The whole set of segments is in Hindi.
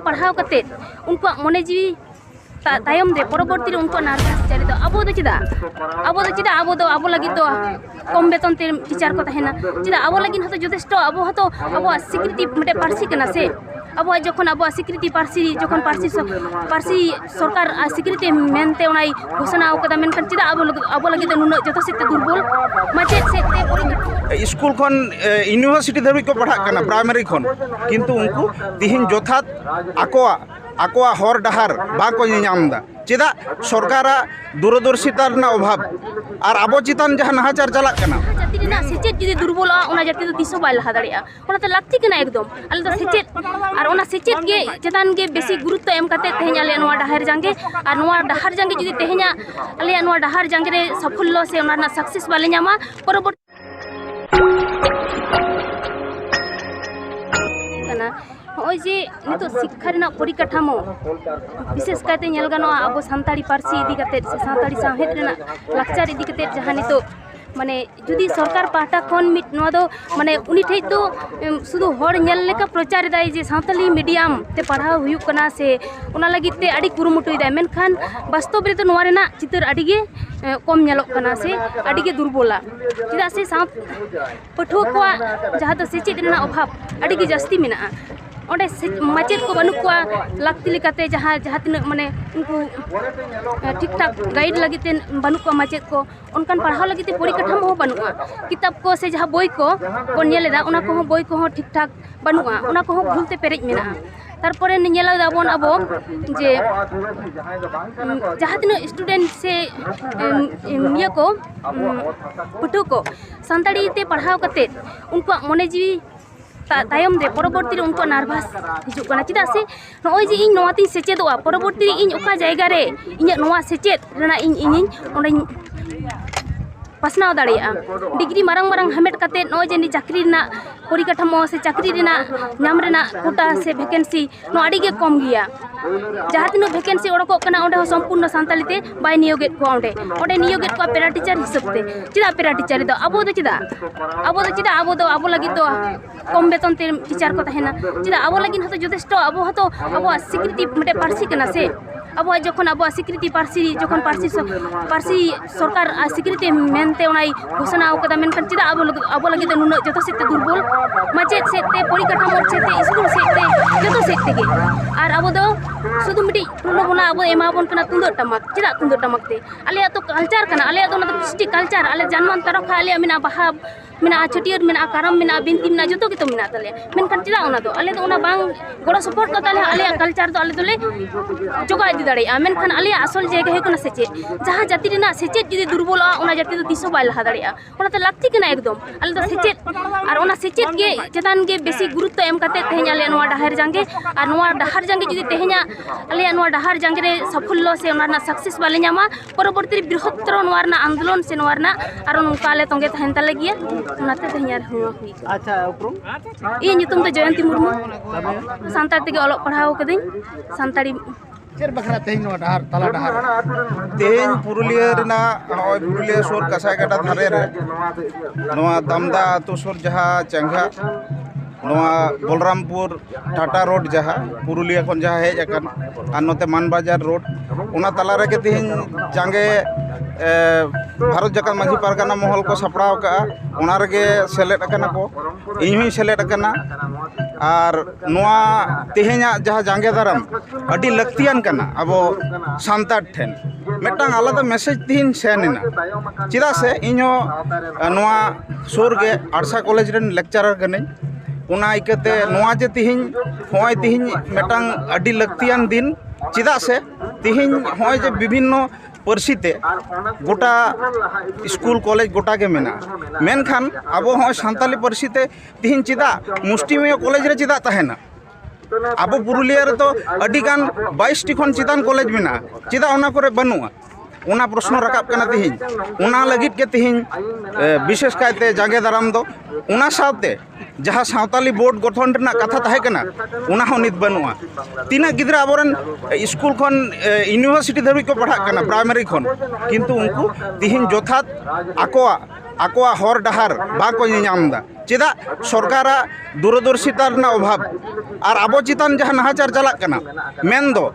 पढ़ाव कते उनको मने जीवी तायम दे परवर्ती उनको नार्भास चले तो अब चेदा अब लगी तो कम बेतन ते टीचर को तहना चेदा अब लगी हतो जथेष्ट अब हतो अब स्वीकृति मटे पार्सी कना से अब जखन अब स्वीकृति पार्सी जखन पार्सी सरकार स्वीकृति मेनते उनाई घोषणा कदा मेनखान चेदा अब लगी तो नुन जतो सेते दुर्बल माचेद सेते स्कूल खन यूनिवर्सिटी धरि को पढ़ा कना प्राइमरी खन किंतु उनको तिहिन जोथात आकोआ हर डहार बाको नामदा चेदा सरकार दूरदर्शिता अभाव और अब चितान जहाँ नाहाचार चला सेचेद जुदी दुर्बल जाति तो तीसो बाय लहा दाड़िया लाक्ति एकदम आले तो सेचेद और सेचेद के चेतान के बेसी गुरुत्व एम कते तेहें आले नोआ डहार जांगे और नोआ डहार जांगे जुदी तेहें आले नोआ डहार जांगे रे सफल से ओना सक्सेस बाले नामा परवर्ती जे नितो शिक्षा परिकाठामो विशेष कायते अब सानताड़ी पार्सी इदी कते सानताड़ी साहेद रेना लाक्चार इदी कते जहां नितो माने जुदी सरकार पाहटा खन मिट नवा दो माने उनी ठे तो शुद्ध हर नेल लेका प्रचार दाय जे सानताली मीडियम ते पढ़ाव हुयु कना से उना लगी ते आडी कुरुमुटुय दाय मेनखान वास्तव रे तो नवा रेना चितर आडी गे कम नेलोक कना से आडी गे दुर्बला चेदा से साथ पठुआ को जहां तो सेचेद रेना अभाव आडी गे जास्ती मेना ओंडे माचेद को बानु को लाक्ति लेकाते जहाँ तीन माने उनको ठीक ठाक गाइड लगिते बानु को माचेद को उनकान पढ़ाव लगिते परिकाठामो हो बानुआ किताब को से जहाँ बोई को नेलेदा उना को बोई को ठीक ठाक बानुआ उना को भूलते पेरेज मेना तारपरे नेलादाबन अब जे जहाँ तीन स्टूडेंट से निया को पठुआ को सानताड़ी ते पढ़ाव कते उनको मने जीवी तायम दे परवर्ती उनको नार्भास हिजुकना चेदा से नय जे इन नोवाती सेचेदोआ परवर्ती इन ओका जायगा रे इᱧ नोवा सेचेद रेना इन ओंडे पासनाव दाड़िया डिग्री मारंग मारंग हमेट कते नय जे नि चाकरी रेना परिकाठामो से चाकरी रेना नाम रेना कोटा से वैकेंसी नो आडी गे कम गिया जहाँ तीन वैकेंसी ओडको कना ओंडे संपूर्ण सानताली ते बाय नियोगेत को ओंडे नियोगेत को पेरा टीचर हिसाब ते चेदा पेरा टीचर दो अब चेदा अब लगी तो कम बेतन ते टीचर को तहना चेदा अब लगी हतो जथेष्ट अब स्वीकृति मटे पार्सी कना से अब जखन अब स्वीकृति पार्सी जखन पार्सी सरकार स्वीकृति मेनते उनाई घोषणा कदा मेनखान चेदा अब लगी तो नुन जतो सेते दुर्बल माचेद सेते परिकाठामो सेते स्कूल सेते जतो सेते के और अब दो शुद्ध मिटी टुनो बना अब एमाबन कना तुंदर टमक चेदा तुंदर टमक ते आले तो कल्चर कना आले तो कृष्टि कल्चर आले जन्मन तरफ आले मिना बहा मिना छटियर मिना कारम मिना बिनती मिना जतो के तो मिना तले मेनखान चेदा ओना दो आले तो ओना बांग गोड़ो सपोर्ट कता आले कल्चर तो आले दोले जोगा इदी दाड़िया मेनखान आले असल जगह है सेचेद जहाँ जाति रेना सेचेद जुदी दुर्बल ओना जाति तो तीसो बाय लहा दाड़िया ओना तो लाक्ति कना एकदम आले तो सेचेद और ओना सेचेद के चेतान के बेसी गुरुत्व एम कते तेहें आले नोआ डहार जांगे और नोआ डहार जांगे जुदी तेहें आले नोआ डहार जांगे रे सफल से ओना सक्सेस बाले नामा परवर्ती बृहत्तर नोआ रना आंदोलन से नोआ रना और नोंका आले तंगे तहन ताले गिया ओनाते तेहें हुआ हुई अच्छा उपरुम इन नितुम तो जयंती मुर्मू सानताड़ तेगे ऑलोग पढ़ाव कदिन सानताड़ी चेर बखरा तेहें नोआ डहार तला डहार तेहें पुरुलिया रेना नय पुरुलिया सुर कसाईकाटा धारे रे नोआ दामदा आतु सुर जहाँ चेंघा नोआ बलरामपुर टाटा रोड जहाँ पुरुलिया खन जहाँ हेज अकन और नोते मानबाजार रोड उना तला रे के तेहें जांगे भारत जाकत माझी पारगाना महल को सपड़ाव का उना रेगे सेलेद अकना को इन हुई सेलेद अकना और नोआ तेहें जहाँ जांगे दाराम अडी लक्तियान कना अब सानताड़ ठेन मिट्टांग आलादा मेसेज तेहें सेनेना चेदा से इño नोआ सुर गे आरसा कॉलेज रेन लेक्चरर कनाई उना इकते नोआ जे तेहें होय तेहें मिट्टांग अडी लक्तियान दिन चेदा से तेहें होय जे विभिन्न पार्सीते गोटा स्कूल कॉलेज गोटा के मेना मेनखान अब होय सानताली पार्सीते तेहें चेदा मुस्टिमेय कॉलेज रे चेदा तहेना अब पुरुलिया रे तो अडिगान 22 टी खन चितान कॉलेज मेना चेदा ओना करे बनुआ उना प्रश्न रकाब कना तेहें उना लगित के तेहें विशेष कायते जागे दाराम दो उना साथे जहाँ सावताली बोर्ड गठन रेना कथा ताहे कना उना हो नित बनुआ तीना गिद्रा आबोरन स्कूल खन यूनिवर्सिटी धरि को पढ़ा कना प्राइमरी खन किंतु उनको तेहें जोथात ᱟᱠᱚᱣᱟᱜ ᱦᱚᱨ ᱰᱟᱦᱟᱨ ᱵᱟᱠᱚ ᱧᱟᱢ ᱮᱫᱟ ᱪᱮᱫᱟᱜ ᱥᱚᱨᱠᱟᱨᱟᱜ ᱫᱩᱨᱚᱫᱚᱨশিতা ᱨᱮᱱᱟᱜ ᱚᱵᱷᱟᱵ ᱟᱨ ᱟᱵᱚ ᱪᱮᱛᱟᱱ ᱡᱟᱦᱟᱸ ᱱᱟᱦᱟᱪᱟর ᱪᱟᱞᱟᱜ ᱠᱟᱱᱟ ᱢᱮᱱᱫᱚ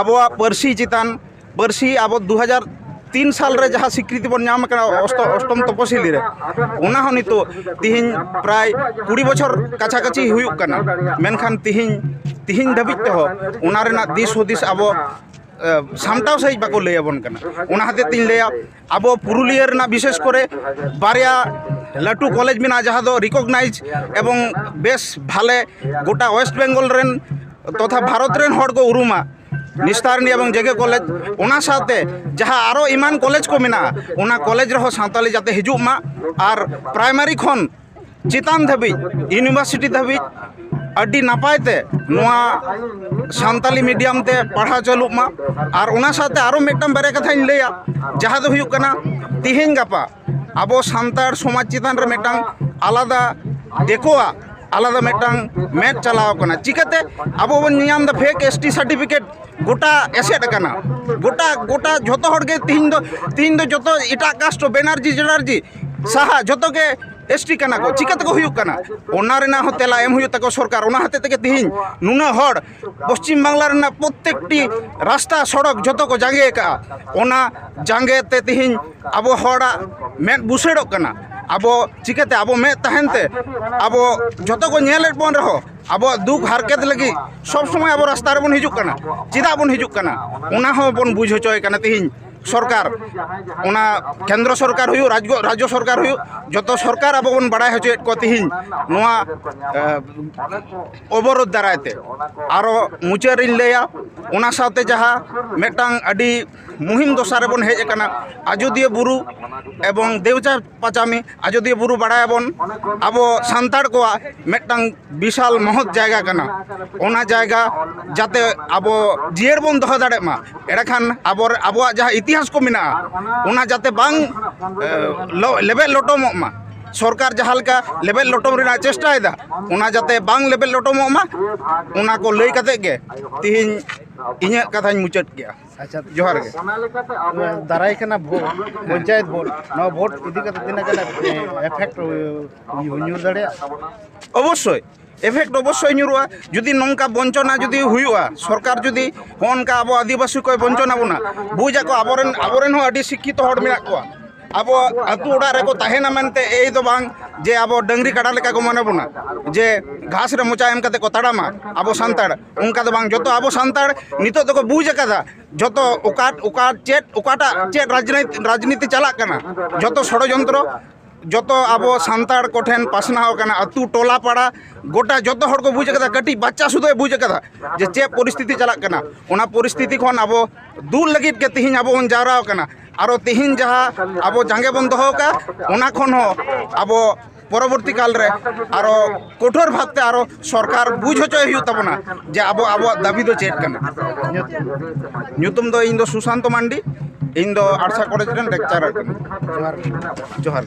ᱟᱵᱚᱣᱟᱜ ᱯᱟᱹᱨᱥᱤ ᱪᱮᱛᱟᱱ ᱯᱟᱹᱨᱥᱤ ᱟᱵᱚ 2003 साल रे जहाँ स्वीकृति बन नाम अष्टम तपशिली रे उना हो नितो तिहिन प्राय 20 बछर काछाकाछि हुयुक कना मेनखान तिहिन धाबिज ते हो उना रेना दिस हुदिस आबो सामटाव सही बाको लैयाबन कना उना हाते तिन लैया आबो पुरुलिया रेना विशेष करे बारिया लाटू कॉलेज मेना जहाँ दो रिकगनाइज एवं बेस भाले गोटा वेस्ट बेंगल रेन तथा भारत रेन हड़ को उरुमा निस्तारनी एवं जेगे कॉलेज उना साथे जहाँ आरो इमान कॉलेज को मेना उना कॉलेज रहो सानताली जाते हिजुक मा आर प्राइमरी खन चितान धाबी यूनिवर्सिटी धाबी अड्डी नापायते नोआ सानताली मीडियम ते पढ़ा चलुक मा आर उना साथे आरो मेटम बारे कथाइन लैया जहाँ दो हुयुक कना तिहिन गापा आबो सानतार समाज चितान रे मेटang आलादा देखोआ आलादा मेटang मेट चलाव कना चिकाते आबो बन नियम द फेक एसटी सर्टिफिकेट गोटा एसेट कना गोटा गोटा जतो हड़गे तीन दो जतो इटा कास्ट बेनार्जी जेनार्जी साहा जतो के एसटी कना को चिकाते को हुयुक कना ओना रेना हो तेला एम हुयुक तको सरकार ओना हाते तके तिहिन नुना हड़ पश्चिम बांग्ला रेना प्रत्येकटी रास्ता सड़क जतो को जांगे का ओना जांगे ते तिहिन आबो हड़ा मेट बुसेड़ो कना आबो चिकाते आबो में तहनते आबो जतो को नेलेट बन रहो आबो दुख हारकेत लगी सब समय आबो रास्ता रे बन हिजुक कना चिदा बन हिजुक कना ओना हो बन बुझ होचय कना तिहिन सरकार ओना केंद्र सरकार हुयु राज्य सरकार हुयु जतो सरकार आबो बन बड़ाय होचय को तिहिन नोआ अवरोध दारायते आरो मुचार इन लेया ओना साथे जहाँ मेटांग अडी मुहिम दसारे बन हेज कना आजोदिया बुरु एवं देवचा पाचामी आजोदिया बुरु बड़ायबन आबो सान्ताड़ को मेटांग विशाल महत जायगा कना ओना जायगा जाते आबो जियर बन दह दाड़े मा एड़ाखान आबो जहाँ इतिहास को मेना ओना जाते बांग लेबेल लोटम मा सरकार जहाँ लेका लेबेल लोटम रेना चेष्टायदा ओना जाते बांग लेबेल लोटम मा ओना को लई काते गे तिहिन इᱧᱟᱹᱜ कथाᱧ मुचाद गया अच्छा जोहार गे दाराय कना भोट पंचायत भोट ना भोट इदी कते तिना कना एफेक्ट ᱧᱩᱨ दाड़े अवश्य एफेक्ट अवश्य ᱧᱩᱨᱩᱜᱼᱟ जुदी नौका बंचना जुदी हुयुआ सरकार जुदी होनका आबो आदिवासी को बंचना बोना बुझा को आबोरेन हो अडी शिक्षित हड़ मेना को आबो आतु ओडा रे को ताहेना मेनते ए दो बांग जे आबो डंगरी काडा लेका को माने बोना जे घास रे मोचा एम कते को ताड़ामा आबो सान्ताड़ उनका दो बांग जतो आबो सान्ताड़ नितो तो को बुझ कदा जतो ओकाटा चेट राजनीति चला कना जतो षड़यंत्र जतो आबो सान्ताड़ कोठेन पासनाव कना अतु टोला पाड़ा गोटा जतो हड़ को बुझ कदा कटी बच्चा सुदो बुझ कदा जे चे परिस्थिति चला कना ओना परिस्थिति खन आबो दूर लगित के तिहिन आबो बन जावराव कना आरो तिहिन जहाँ आबो जांगे बन दहो का ओना खन हो आबो परवर्ती काल रे आरो कठोर भावते आरो सरकार बुझ होचय हुयु तबना जे आबो दाबी दो चेट कना ᱧᱩᱛᱩᱢ दो इन दो सुशांत मांडी इन दो आरसा कॉलेज रेन लेक्चरर कना जोहार